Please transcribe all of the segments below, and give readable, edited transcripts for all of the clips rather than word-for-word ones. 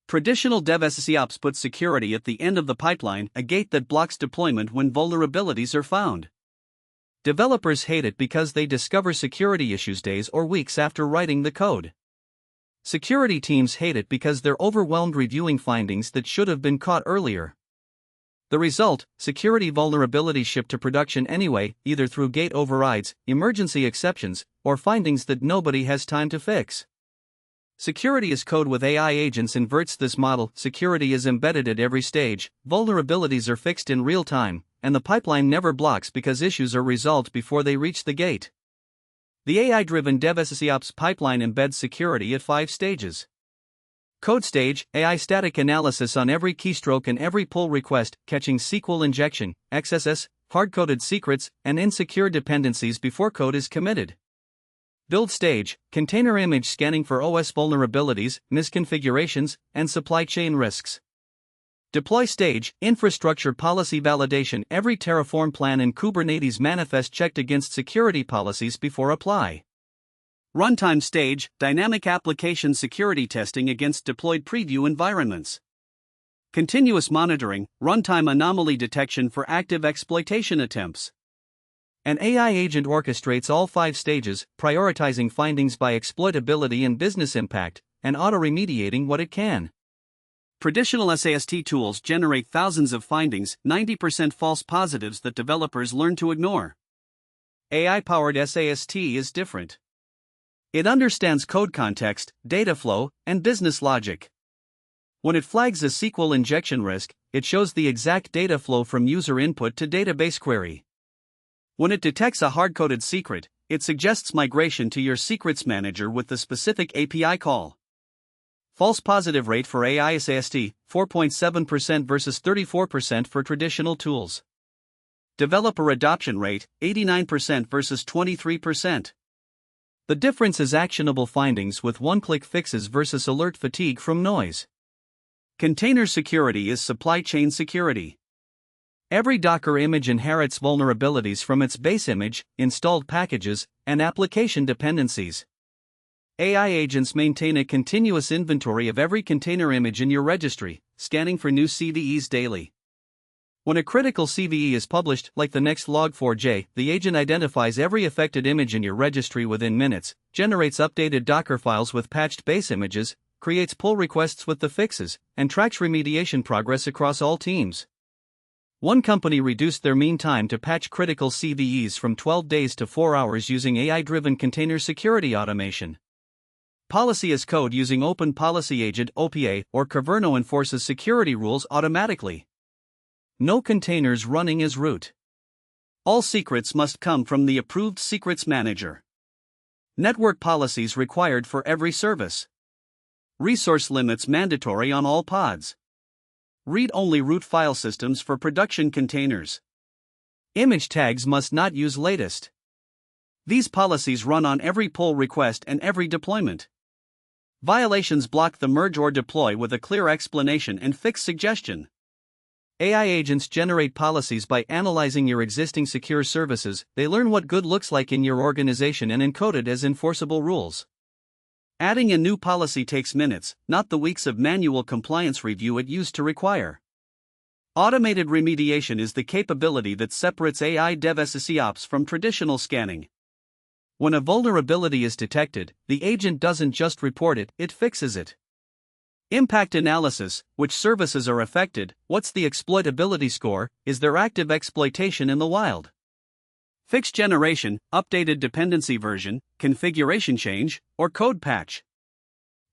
Traditional DevSecOps puts security at the end of the pipeline, a gate that blocks deployment when vulnerabilities are found. Developers hate it because they discover security issues days or weeks after writing the code. Security teams hate it because they're overwhelmed reviewing findings that should have been caught earlier. The result: security vulnerabilities ship to production anyway, either through gate overrides, emergency exceptions, or findings that nobody has time to fix. Security as code with AI agents inverts this model. Security is embedded at every stage, vulnerabilities are fixed in real time, and the pipeline never blocks because issues are resolved before they reach the gate. The AI-driven DevSecOps pipeline embeds security at 5 stages. Code stage: AI static analysis on every keystroke and every pull request, catching SQL injection, XSS, hard-coded secrets, and insecure dependencies before code is committed. Build stage: container image scanning for OS vulnerabilities, misconfigurations, and supply chain risks. Deploy stage: infrastructure policy validation, every Terraform plan and Kubernetes manifest checked against security policies before apply. Runtime stage: dynamic application security testing against deployed preview environments. Continuous monitoring, runtime anomaly detection for active exploitation attempts. An AI agent orchestrates all 5 stages, prioritizing findings by exploitability and business impact, and auto-remediating what it can. Traditional SAST tools generate thousands of findings, 90% false positives that developers learn to ignore. AI-powered SAST is different. It understands code context, data flow, and business logic. When it flags a SQL injection risk, it shows the exact data flow from user input to database query. When it detects a hard-coded secret, it suggests migration to your secrets manager with the specific API call. False positive rate for AI SAST, 4.7% versus 34% for traditional tools. Developer adoption rate, 89% versus 23%. The difference is actionable findings with one-click fixes versus alert fatigue from noise. Container security is supply chain security. Every Docker image inherits vulnerabilities from its base image, installed packages, and application dependencies. AI agents maintain a continuous inventory of every container image in your registry, scanning for new CVEs daily. When a critical CVE is published, like the next log4j, the agent identifies every affected image in your registry within minutes, generates updated Docker files with patched base images, creates pull requests with the fixes, and tracks remediation progress across all teams. One company reduced their mean time to patch critical CVEs from 12 days to 4 hours using AI-driven container security automation. Policy as code using Open Policy Agent (OPA) or Caverno enforces security rules automatically. No containers running as root. All secrets must come from the approved secrets manager. Network policies required for every service. Resource limits mandatory on all pods. Read-only root file systems for production containers. Image tags must not use latest. These policies run on every pull request and every deployment. Violations block the merge or deploy with a clear explanation and fix suggestion. AI agents generate policies by analyzing your existing secure services. They learn what good looks like in your organization and encode it as enforceable rules. Adding a new policy takes minutes, not the weeks of manual compliance review it used to require. Automated remediation is the capability that separates AI DevSecOps from traditional scanning. When a vulnerability is detected, the agent doesn't just report it, it fixes it. Impact analysis: which services are affected, what's the exploitability score, is there active exploitation in the wild? Fix generation: updated dependency version, configuration change, or code patch.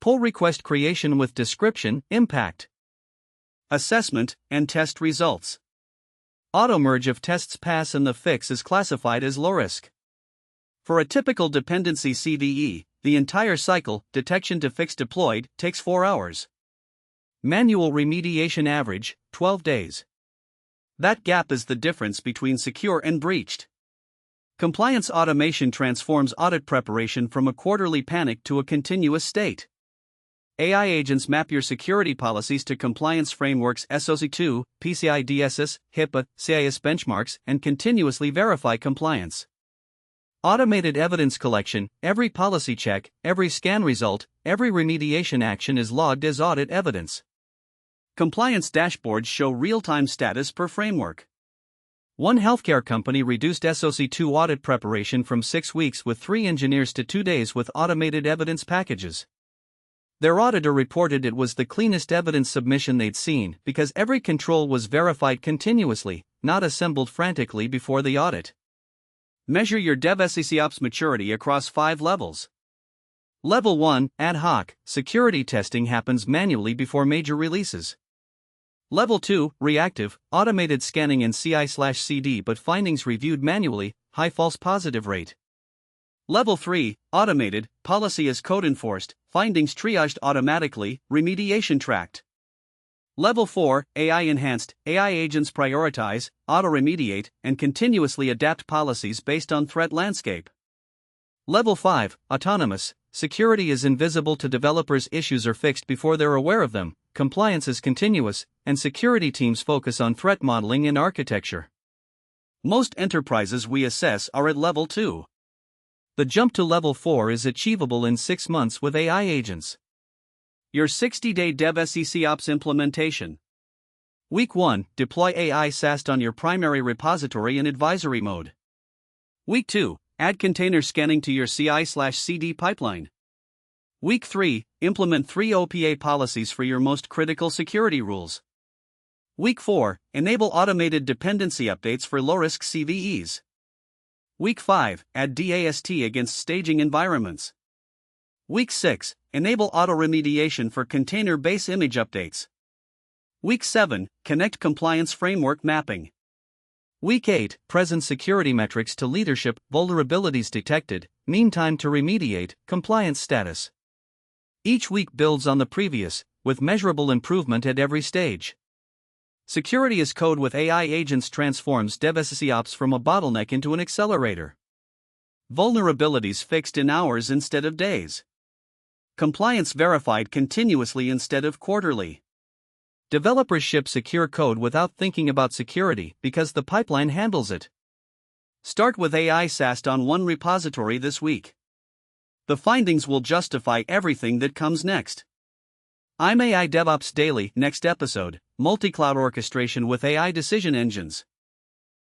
Pull request creation with description, impact. Assessment and test results. Auto merge if tests pass and the fix is classified as low risk. For a typical dependency CVE, the entire cycle, detection to fix deployed, takes 4 hours. Manual remediation average, 12 days. That gap is the difference between secure and breached. Compliance automation transforms audit preparation from a quarterly panic to a continuous state. AI agents map your security policies to compliance frameworks SOC 2, PCI DSS, HIPAA, CIS benchmarks, and continuously verify compliance. Automated evidence collection: every policy check, every scan result, every remediation action is logged as audit evidence. Compliance dashboards show real-time status per framework. One healthcare company reduced SOC 2 audit preparation from 6 weeks with 3 engineers to 2 days with automated evidence packages. Their auditor reported it was the cleanest evidence submission they'd seen because every control was verified continuously, not assembled frantically before the audit. Measure your DevSecOps maturity across 5 levels. Level 1, ad hoc: security testing happens manually before major releases. Level 2, reactive: automated scanning in CI/CD but findings reviewed manually, high false positive rate. Level 3, automated: policy is code enforced, findings triaged automatically, remediation tracked. Level 4, AI enhanced: AI agents prioritize, auto-remediate, and continuously adapt policies based on threat landscape. Level 5, autonomous: security is invisible to developers, issues are fixed before they're aware of them, compliance is continuous, and security teams focus on threat modeling and architecture. Most enterprises we assess are at Level 2. The jump to Level 4 is achievable in 6 months with AI agents. Your 60-day DevSecOps implementation. Week 1, deploy AI SAST on your primary repository in advisory mode. Week 2, add container scanning to your CI/CD pipeline. Week 3, implement 3 OPA policies for your most critical security rules. Week 4, enable automated dependency updates for low-risk CVEs. Week 5, add DAST against staging environments. Week 6, enable auto-remediation for container base image updates. Week 7, connect compliance framework mapping. Week 8, present security metrics to leadership: vulnerabilities detected, mean time to remediate, compliance status. Each week builds on the previous, with measurable improvement at every stage. Security as Code with AI agents transforms DevSecOps from a bottleneck into an accelerator. Vulnerabilities fixed in hours instead of days. Compliance verified continuously instead of quarterly. Developers ship secure code without thinking about security because the pipeline handles it. Start with AI SAST on one repository this week. The findings will justify everything that comes next. I'm AI DevOps Daily. Next episode: multi-cloud orchestration with AI decision engines.